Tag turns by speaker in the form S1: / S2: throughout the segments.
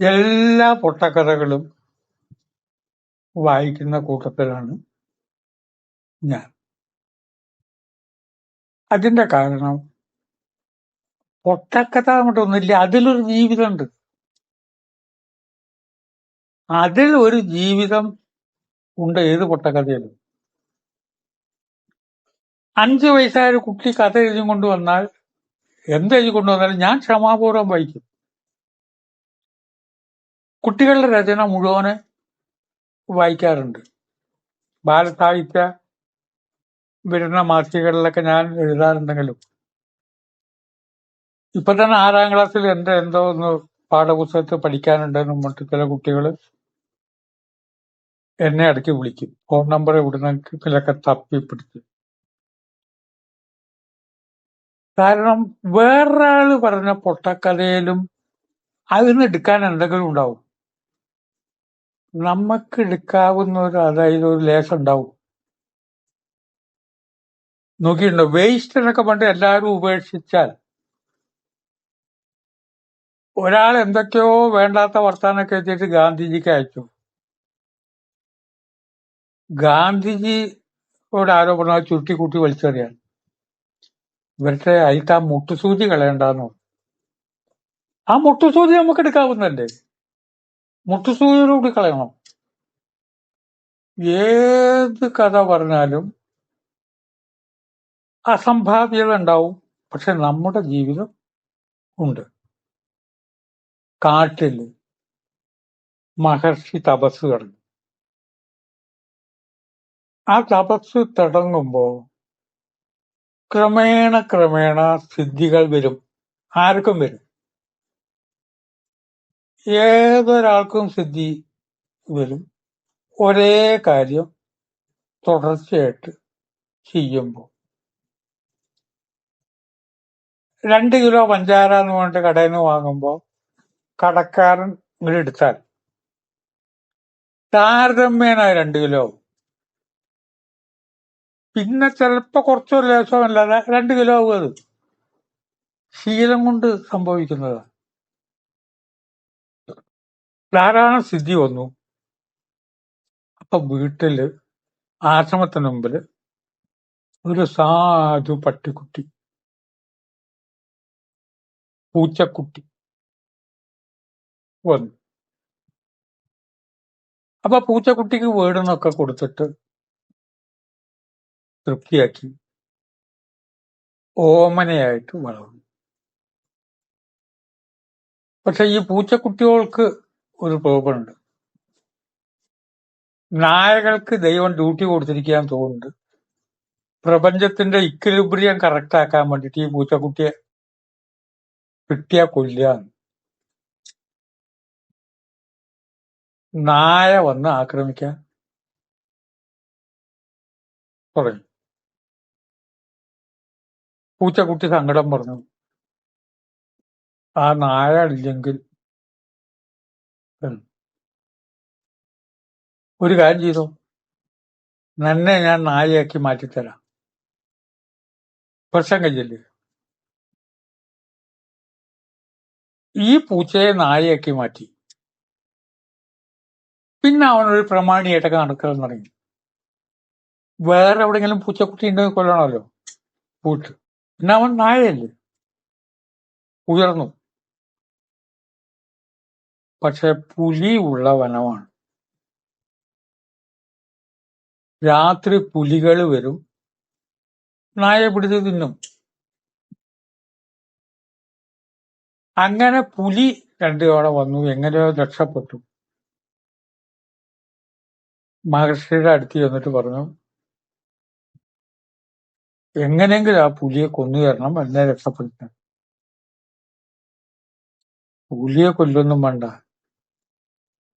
S1: എല്ലാ പൊട്ടക്കഥകളും വായിക്കുന്ന കൂട്ടത്തിലാണ് ഞാൻ. അതിന്റെ കാരണം പൊട്ടക്കഥ അങ്ങോട്ടൊന്നുമില്ല, അതിലൊരു ജീവിതമുണ്ട്. അതിൽ ഒരു ജീവിതം ഉണ്ട് ഏത് പൊട്ടക്കഥയിലും. 5 വയസ്സായ ഒരു കുട്ടി കഥ എഴുതി കൊണ്ടുവന്നാൽ, എന്തെഴുതി കൊണ്ടുവന്നാലും ഞാൻ ക്ഷമാപൂർവ്വം വായിക്കും. കുട്ടികളുടെ രചന മുഴുവന് വായിക്കാറുണ്ട്. ബാലസാഹിത്യ വരുന്ന മാസികകളിലൊക്കെ ഞാൻ എഴുതാറുണ്ടെങ്കിലും ഇപ്പൊ തന്നെ 6ാം ക്ലാസ്സിൽ എന്തോ ഒന്ന് പാഠപുസ്തകത്തിൽ പഠിക്കാനുണ്ടെന്നും പറഞ്ഞിട്ട് ചില കുട്ടികൾ എന്നെ ഇടയ്ക്ക് വിളിക്കും. ഫോൺ നമ്പർ ഇവിടുന്നൊക്കെ തപ്പിപ്പിടിച്ച്. കാരണം വേറൊരാള് പറഞ്ഞ പൊട്ടക്കഥയിലും അതിന് എടുക്കാൻ എന്തെങ്കിലും ഉണ്ടാവും. നമുക്ക് എടുക്കാവുന്ന അതായത് ഒരു ലേശം ഉണ്ടാവും. നോക്കിയിട്ടുണ്ടോ, വേസ്റ്റ് എന്നൊക്കെ പറഞ്ഞിട്ട് എല്ലാവരും ഉപേക്ഷിച്ചാൽ ഒരാൾ എന്തൊക്കെയോ വേണ്ടാത്ത വർത്താനൊക്കെ വെച്ചിട്ട് ഗാന്ധിജിക്ക് അയച്ചു. ഗാന്ധിജിയോട് ആരോ പറഞ്ഞാൽ ചുരുട്ടിക്കൂട്ടി വലിച്ചെറിയാൻ. ഇവരുടെ അതിൽ ആ മുട്ടുസൂചി കളയണ്ടെന്നോ. ആ മുട്ടുസൂചി നമുക്ക് എടുക്കാവുന്നല്ലേ, മുട്ടുസൂചിയോടുകൂടി കളയണം. ഏത് കഥ പറഞ്ഞാലും അസംഭാവ്യത ഉണ്ടാവും, പക്ഷെ നമ്മുടെ ജീവിതം ഉണ്ട്. കാട്ടില് മഹർഷി തപസ് തുടങ്ങി. ആ തപസ് തുടങ്ങുമ്പോ ക്രമേണ സിദ്ധികൾ വരും. ആർക്കും വരും, ഏതൊരാൾക്കും സിദ്ധി വരും. ഒരേ കാര്യം തുടർച്ചയായിട്ട് ചെയ്യുമ്പോൾ. 2 കിലോ പഞ്ചാര എന്ന് പറഞ്ഞിട്ട് കടയിൽ നിന്ന് വാങ്ങുമ്പോൾ കടക്കാരൻ ഇങ്ങനെ എടുത്താൽ താരതമ്യേന 2 കിലോ, പിന്നെ ചിലപ്പോ കുറച്ചൊരു ലേശമല്ലാതെ 2 കിലോ ആവും. അത് ശീലം കൊണ്ട് സംഭവിക്കുന്നതാണ്. ധാരാളം സിദ്ധി വന്നു. അപ്പൊ വീട്ടില് ആശ്രമത്തിന് മുമ്പില് ഒരു സാധു പട്ടിക്കുട്ടി, പൂച്ചക്കുട്ടി വന്നു. അപ്പൊ പൂച്ചക്കുട്ടിക്ക് വീടിനൊക്കെ കൊടുത്തിട്ട് തൃപ്തിയാക്കി ഓമനയായിട്ട് വളർന്നു. പക്ഷെ ഈ പൂച്ചക്കുട്ടികൾക്ക് ഒരു പ്രോബ്ലമുണ്ട്. നായകൾക്ക് ദൈവം ഡ്യൂട്ടി കൊടുത്തിരിക്കാൻ തോന്നുന്നുണ്ട്. പ്രപഞ്ചത്തിന്റെ ഇക്വിലിബ്രിയം കറക്റ്റ് ആക്കാൻ വേണ്ടിട്ട് ഈ പൂച്ചക്കുട്ടിയെ കിട്ടിയാ കൊല്ലാന്ന്. നായ വന്ന് ആക്രമിക്കാൻ തുടങ്ങി. പൂച്ചക്കുട്ടി സങ്കടം പറഞ്ഞു, ആ നായ ഇല്ലെങ്കിൽ ഒരു കാര്യം ചെയ്തോ, നന്നെ ഞാൻ നായയാക്കി മാറ്റിത്തരാം, പ്രശ്നം കഴിച്ചില്ലേ. ഈ പൂച്ചയെ നായയാക്കി മാറ്റി. പിന്നെ അവനൊരു പ്രമാണിയായിട്ടൊക്കെ നടക്കാൻ തുടങ്ങി. വേറെ എവിടെയെങ്കിലും പൂച്ചക്കുട്ടി ഉണ്ടെങ്കിൽ കൊല്ലണമല്ലോ, പൂട്ട്. പിന്നെ അവൻ നായയല്ലേ, ഉയർന്നു. പക്ഷെ പുലി ഉള്ള വനമാണ്. രാത്രി പുലികൾ വരും, നായ പിടിച്ച് തിന്നും. അങ്ങനെ പുലി 2 തവണ വന്നു, എങ്ങനെയോ രക്ഷപ്പെട്ടു. മഹർഷിയുടെ അടുത്ത് ചെന്നിട്ട് പറഞ്ഞു, എങ്ങനെയെങ്കിലും ആ പുലിയെ കൊന്നു തരണം, എന്നെ രക്ഷപ്പെടുത്താൻ. പുലിയെ കൊല്ലൊന്നും വേണ്ട,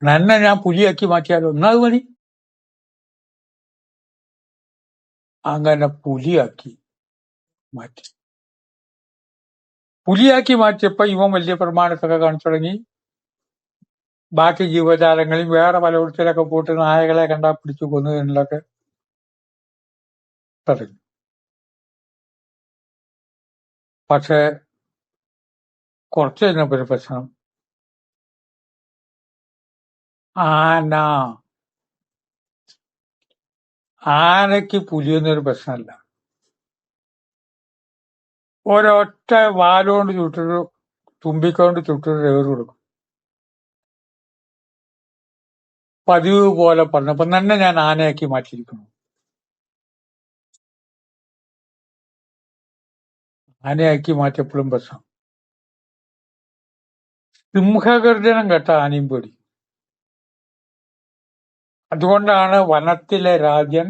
S1: നന്നെ ഞാൻ പുലിയാക്കി മാറ്റിയാലോ, ഒന്നത് മതി. അങ്ങനെ പുലിയാക്കി മാറ്റി. പുലിയാക്കി മാറ്റിയപ്പോ ഇവൻ വലിയ പ്രമാണത്തൊക്കെ കാണിച്ചു തുടങ്ങി. ബാക്കി ജീവജാലങ്ങളും വേറെ പലയിടത്തിലൊക്കെ പോയിട്ട് നായകളെ കണ്ടാ പിടിച്ചു കൊന്നതിലൊക്കെ പറഞ്ഞു. പക്ഷെ കുറച്ച് കഴിഞ്ഞപ്പോ ഒരു പ്രശ്നം, ആന ആനയ്ക്ക് പുലിയൊന്നൊരു പ്രശ്നമല്ല. ഒരൊറ്റ വാലുകൊണ്ട് ചുട്ടൊരു തുമ്പിക്കൊണ്ട് ചുട്ടൊരു ഏറ് കൊടുക്കും. പതിവ് പോലെ പറഞ്ഞപ്പം തന്നെ ഞാൻ ആനയാക്കി മാറ്റിയിരിക്കുന്നു. ആനയാക്കി മാറ്റിയപ്പോഴും പ്രശ്നം. സിംഹഗർജനം കേട്ട ആനയും പേടി. അതുകൊണ്ടാണ് വനത്തിലെ രാജൻ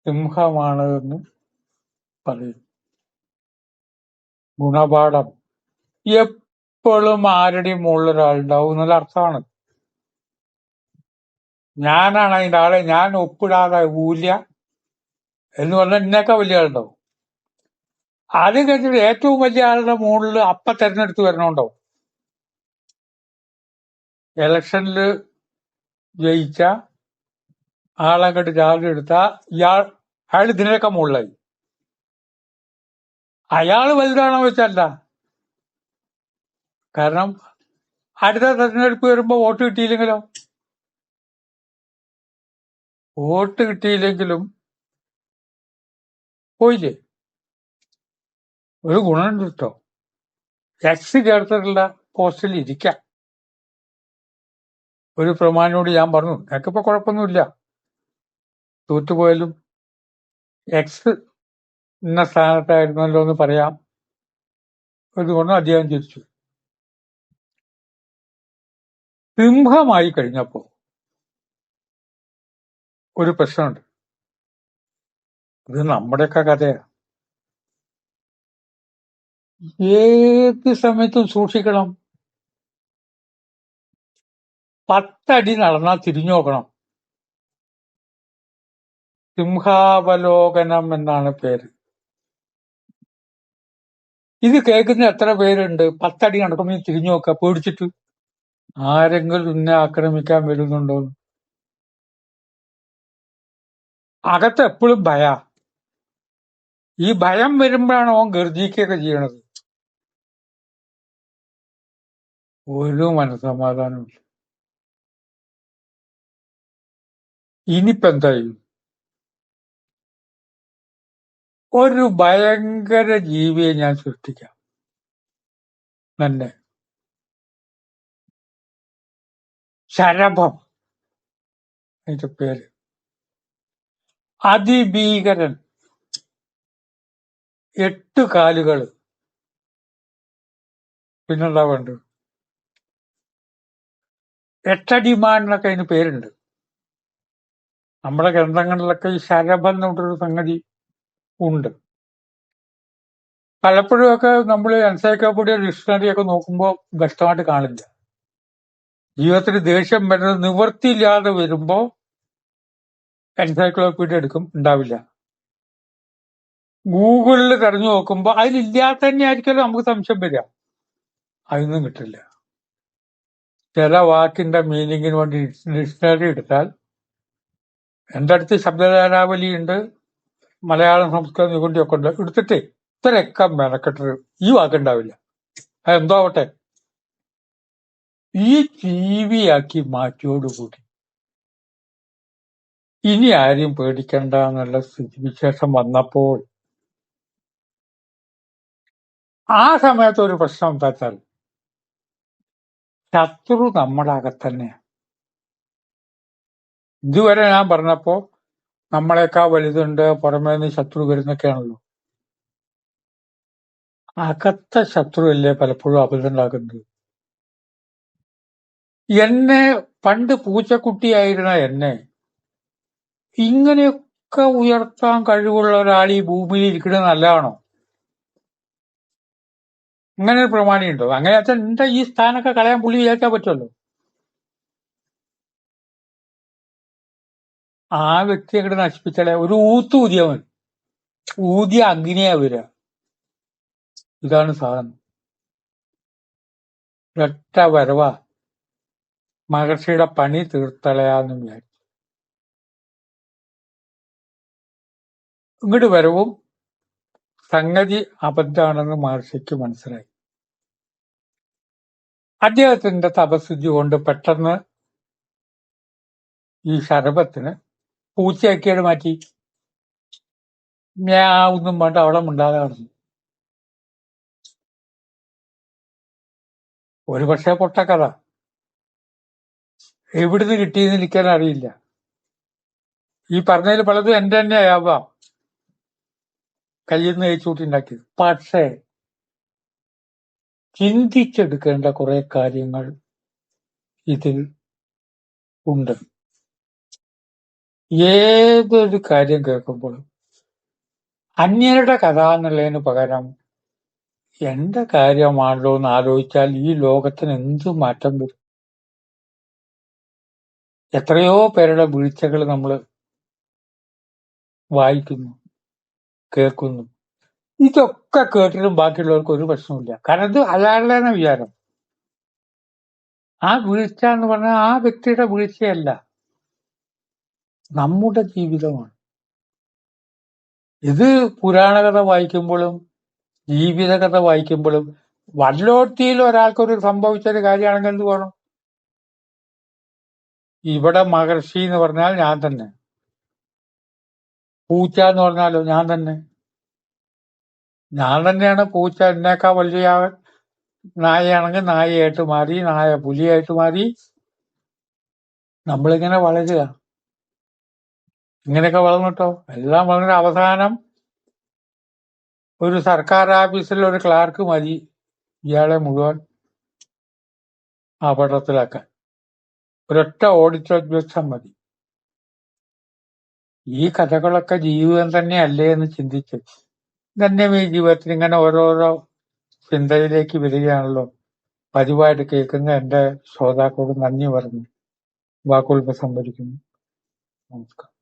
S1: സിംഹമാണ് എന്ന് പറയും. ഗുണപാഠം. എപ്പോഴും ആരുടെയും മുകളിൽ ഒരാളുണ്ടാവും എന്നുള്ള അർത്ഥമാണ്. ഞാനാണ് അതിന്റെ ആളെ, ഞാൻ ഒപ്പിടാതെ ഊല്യ എന്ന് പറഞ്ഞാൽ എന്നേക്കാൾ വലിയ ആളുണ്ടാവും. ആദ്യം കഴിഞ്ഞിട്ട് ഏറ്റവും വലിയ ആളുടെ മുകളിൽ തെരഞ്ഞെടുത്ത് വരണമുണ്ടാവും. ഇലക്ഷനിൽ ജയിച്ച ആളങ്ങോട്ട് ചാർജ് എടുത്ത അയാൾ ഇതിനൊക്കെ മുകളിലായി. അയാൾ വലുതാണോ വെച്ചല്ല. കാരണം അടുത്ത തെരഞ്ഞെടുപ്പ് വരുമ്പോ വോട്ട് കിട്ടിയില്ലെങ്കിലും പോയില്ലേ. ഒരു ഗുണമുണ്ട് കേട്ടോ, എക്സ് ചേർത്തിട്ടുള്ള പോസ്റ്റിൽ ഇരിക്കാം. ഒരു പ്രമാണിയോട് ഞാൻ പറഞ്ഞു, എനിക്കിപ്പോ കുഴപ്പമൊന്നുമില്ല, തോറ്റുപോയാലും എക്സ് ഇന്ന സ്ഥാനത്തായിരുന്നല്ലോ എന്ന് പറയാം. ഒരു ഗുണം അദ്ദേഹം ചിരിച്ചു. സിംഹമായി കഴിഞ്ഞപ്പോ ഒരു പ്രശ്നമുണ്ട്. ഇത് നമ്മുടെയൊക്കെ കഥയാ. ഏത് സമയത്തും സൂക്ഷിക്കണം. 10 അടി നടന്നാൽ തിരിഞ്ഞു നോക്കണം. സിംഹാവലോകനം എന്നാണ് പേര്. ഇത് കേൾക്കുന്ന എത്ര പേരുണ്ട്? 10 അടി നടക്കുമ്പോൾ തിരിഞ്ഞു നോക്കുക, പേടിച്ചിട്ട് ആരെങ്കിലും ഇന്നെ ആക്രമിക്കാൻ വരുന്നുണ്ടോ. അകത്ത് എപ്പോഴും ഭയ. ഈ ഭയം വരുമ്പോഴാണ് ഓൻ ഗർജിക്കുകയൊക്കെ ചെയ്യണത്. ഒരു മനസ്സമാധാനമില്ല. ഇനിയിപ്പോ എന്തായി? ഒരു ഭയങ്കര ജീവിയെ ഞാൻ സൃഷ്ടിക്കാം. തന്നെ ശരഭം അതിന്റെ പേര്. അതിഭീകരൻ, 8 കാലുകള്. പിന്നെന്താ വേണ്ടത്? 8 എന്നൊക്കെ അതിന് പേരുണ്ട്. നമ്മുടെ ഗ്രന്ഥങ്ങളിലൊക്കെ ഈ ശരഭം എന്ന് പറഞ്ഞൊരു സംഗതി ഉണ്ട്. പലപ്പോഴും ഒക്കെ നമ്മൾ എൻസൈക്ലോപീഡിയ ഡിക്ഷണറി ഒക്കെ നോക്കുമ്പോൾ വ്യക്തമായിട്ട് കാണില്ല. ജീവിതത്തിൽ ദേഷ്യം വരുന്നത് നിവൃത്തിയില്ലാതെ വരുമ്പോ എൻസൈക്ലോപീഡിയ എടുക്കും, ഉണ്ടാവില്ല. ഗൂഗിളിൽ തെരഞ്ഞു നോക്കുമ്പോ അതിലില്ലാത്ത തന്നെ ആയിരിക്കുമല്ലോ നമുക്ക് സംശയം വരിക. അതൊന്നും കിട്ടില്ല. ചില വാക്കിന്റെ മീനിങ്ങിന് വേണ്ടി ഡിക്ഷണറി എടുത്താൽ, എന്റെ അടുത്ത് ശബ്ദധാരാവലി ഉണ്ട്, മലയാളം സംസ്കൃതം നികുണ്ടിയൊക്കെ ഉണ്ട്. എടുത്തിട്ട് ഇത്രയൊക്കെ മെനക്കെട്ട് ഈ വാക്കുണ്ടാവില്ല. അതെന്തോ ആവട്ടെ, ഈ ജീവിയാക്കി മാറ്റിയോടുകൂടി ഇനി ആരെയും പേടിക്കണ്ട എന്നുള്ള സ്ഥിതിവിശേഷം വന്നപ്പോൾ ആ സമയത്ത് ഒരു പ്രശ്നം എന്താ വെച്ചാൽ, ശത്രു നമ്മുടെ അകത്തന്നെയാണ്. ഇതുവരെ ഞാൻ പറഞ്ഞപ്പോ നമ്മളെക്കാൾ വലുതുണ്ട്, പുറമേ നിന്ന് ശത്രു വരുന്നൊക്കെയാണല്ലോ. അകത്ത ശത്രു അല്ലേ പലപ്പോഴും അബദ്ധമുണ്ടാക്കുന്നത്. എന്നെ പണ്ട് പൂച്ചക്കുട്ടിയായിരുന്ന എന്നെ ഇങ്ങനെയൊക്കെ ഉയർത്താൻ കഴിവുള്ള ഒരാൾ ഈ ഭൂമിയിൽ ഇരിക്കുന്നത് നല്ലതാണോ? അങ്ങനെ ഒരു പ്രമാണിയുണ്ടോ? അങ്ങനെ വെച്ചാൽ എന്റെ ഈ സ്ഥാനമൊക്കെ കളയാൻ പുള്ളി വിചാരിക്കാൻ പറ്റുമല്ലോ. ആ വ്യക്തി അങ്ങോട്ട് നശിപ്പിച്ചാലേ. ഒരു ഊതിയവൻ ഊതിയ അഗ്നിയാ വരിക. ഇതാണ് സാധനം. ഒറ്റ വരവാ മഹർഷിയുടെ പണി തീർത്തളയാന്ന് വിചാരിച്ചു. ഇങ്ങോട്ട് വരവും സംഗതി അബദ്ധാണെന്ന് മഹർഷിക്ക് മനസ്സിലായി. അദ്ദേഹത്തിന്റെ തപസ്സിദ്ധി കൊണ്ട് പെട്ടെന്ന് ഈ ശരഭത്തിന് പൂച്ചയാക്കിയത് മാറ്റി. ഞാൻ ഒന്നും വേണ്ട, അവിടെ മിണ്ടാതെ കിടന്നു. ഒരു പക്ഷേ പൊട്ടക്കഥ, എവിടുന്ന് കിട്ടിയെന്ന് എനിക്കാൻ അറിയില്ല. ഈ പറഞ്ഞതിൽ പലതും എന്റെ തന്നെ ആവാം, കയ്യിൽ നിന്ന് കഴിച്ചുകൂട്ടിണ്ടാക്കിയത്. പക്ഷേ ചിന്തിച്ചെടുക്കേണ്ട കുറെ കാര്യങ്ങൾ ഇതിൽ ഉണ്ട്. ഏതൊരു കാര്യം കേൾക്കുമ്പോഴും അന്യരുടെ കഥ എന്നുള്ളതിന് പകരം എന്റെ കാര്യമാണല്ലോ എന്ന് ആലോചിച്ചാൽ ഈ ലോകത്തിന് എന്ത് മാറ്റം വരും. എത്രയോ പേരുടെ വീഴ്ചകൾ നമ്മൾ വായിക്കുന്നു, കേൾക്കുന്നു. ഇതൊക്കെ കേട്ടിട്ടും ബാക്കിയുള്ളവർക്ക് ഒരു പ്രശ്നമില്ല. കാരണം ഇത് അയാളുടെ തന്നെ വിചാരം. ആ വീഴ്ച എന്ന് പറഞ്ഞാൽ ആ വ്യക്തിയുടെ വീഴ്ചയല്ല, നമ്മുടെ ജീവിതമാണ്. ഇത് പുരാണകഥ വായിക്കുമ്പോഴും ജീവിതകഥ വായിക്കുമ്പോഴും വല്ലോടത്തിയിൽ ഒരാൾക്കൊരു സംഭവിച്ചൊരു കാര്യമാണെങ്കിൽ എന്ത് വേണം? ഇവിടെ മഹർഷി എന്ന് പറഞ്ഞാൽ ഞാൻ തന്നെ, പൂച്ച എന്ന് പറഞ്ഞാലോ ഞാൻ തന്നെ. ഞാൻ തന്നെയാണ് പൂച്ച. എന്നേക്കാൾ വലിയ നായയാണെങ്കിൽ നായയായിട്ട് മാറി, നായ പുലിയായിട്ട് മാറി. നമ്മളിങ്ങനെ വളരുക. ഇങ്ങനെയൊക്കെ വളർന്നിട്ടോ എല്ലാം വളർന്ന അവസാനം ഒരു സർക്കാർ ഓഫീസിൽ ഒരു ക്ലാർക്ക് മതി ഇയാളെ മുഴുവൻ അപകടത്തിലാക്കാൻ. ഒരൊറ്റ ഓഡിറ്റർ ഉദ്യോഗസ്ഥൻ മതി. ഈ കഥകളൊക്കെ ജീവിതം തന്നെയല്ലേ എന്ന് ചിന്തിച്ച് തന്നെ ഈ ജീവിതത്തിൽ ഇങ്ങനെ ഓരോരോ ചിന്തയിലേക്ക് വരികയാണല്ലോ. പതിവായിട്ട് കേൾക്കുന്ന എന്റെ ശ്രോതാക്കളോട് നന്ദി പറഞ്ഞു വാക്കുകൾ സംഭരിക്കുന്നു. നമസ്കാരം.